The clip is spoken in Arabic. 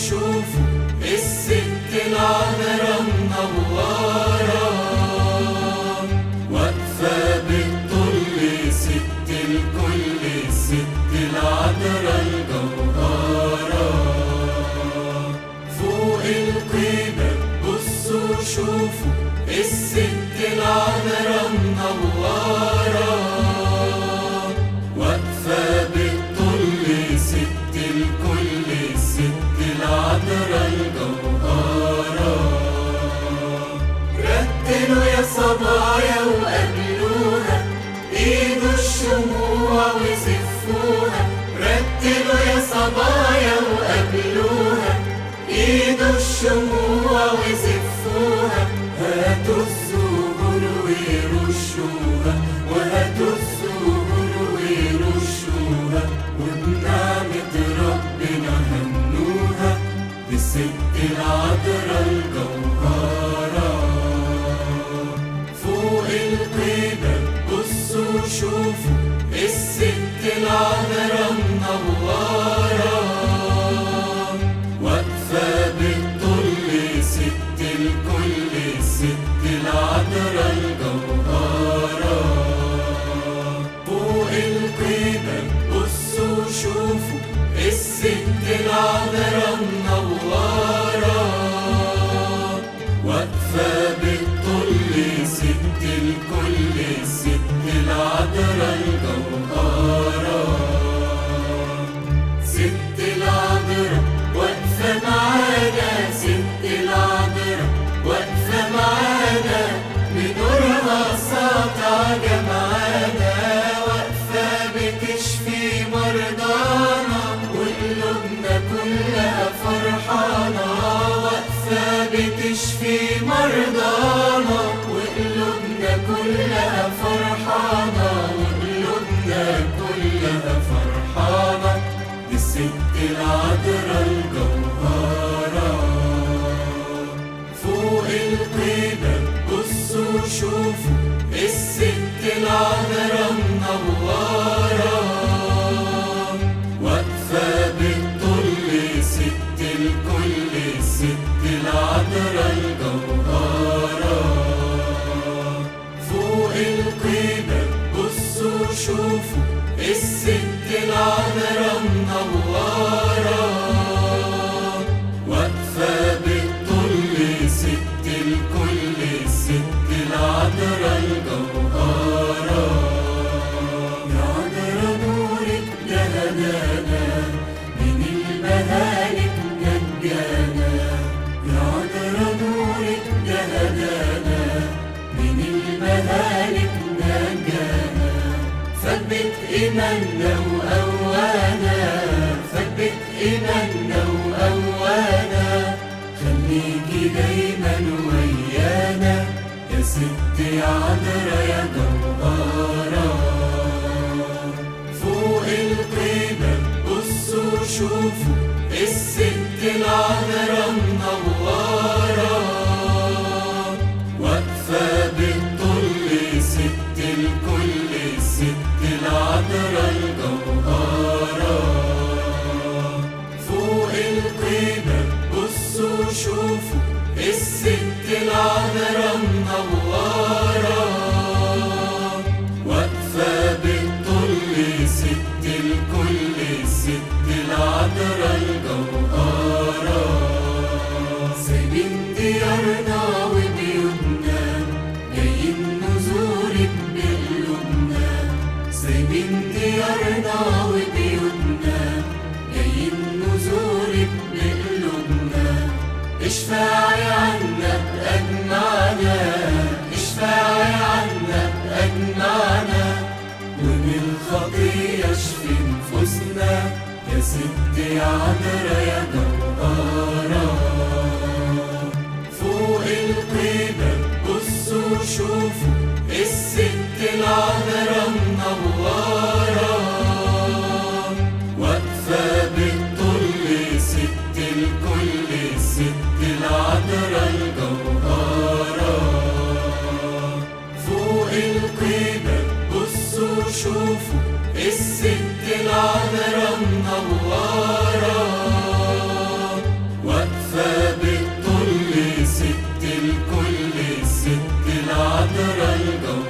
شوفوا الست العذراء منورة، واقفة بالطل ست الكل، الست العذراء الجوهرة. فوق القبة بصوا شوفوا الست العذراء منورة، واقفة بالطل ست الكل، الست العذراء الجوهرة. رتلوا يا صبايا وقابلوها، ايدوا الشموع وزفوها. رتلوا يا صبايا وقابلوها، ايدوا الشموع وزفوها. هاتوا الزهور ويرشوها، وهاتوا الزهور ويرشوها، وبنعمة ربنا هنوها بالست العذراء الجوهرة. فوق القبة بصوا شوفوا الست العذراء منورة، واقفة بالطل ست الكل، الست العذراء الجوهرة. فوق القبة بصوا شوفوا الست العذراء منورة، واقفة بالطل ست الكل، الست العذراء الجوهرة. ست العذراء واقفة معانا، ست العذراء واقفة معانا، بنورها ساطع جمعانا. واقفة بتشفي مرضانا وقلوبنا كلها فرحانة. واقفة بتشفي مرضانا وقلوبنا كلها فرحانة، وقلوبنا كلها فرحانة بالست العذراء الجوهرة. فوق القبة بصوا شوفوا الست العذراء منورة، واقفة بالطل ست الكل، الست العذراء الجوهرة. فوق القبة بصوا شوفوا الست العذراء منورة، واقفة بالطل ست الكل، الست العذراء الجوهرة. يا عذراء نورك ده هدانا، من المهالك نجانا. يا عذراء نورك ده هدانا، من المهالك نجانا. ثبت إيماننا وقوانا، ثبت إيماننا وقوانا. خليكي دايما ويانا يا ست يا عذراء يا جوهرة. فوق القبة بصوا شوفوا الست العذراء منورة، واقفة بالطل ست الكل، الست العذراء الجوهرة. فوق القبة بصوا شوفوا الست العذراء منورة، واقفة بالطل ست الكل، الست العذراء الجوهرة. سايبين ديارنا وبيوتنا، جايين نزورك بقلوبنا. سايبين ديارنا وبيوتنا، جايين نزورك بقلوبنا. اشفعي عنا بأجمعنا، اشفعي عنا بأجمعنا، ومن الخطية اشفي نفوسنا يا ست يا عذراء يا جوهرة. فوق القبة بصوا شوفوا الست العذراء منورة، واقفة بالطل ست الكل، الست العذراء الجوهرة. فوق القبة بصوا شوفوا الست العذراء منورة، العذراء الجوهرة.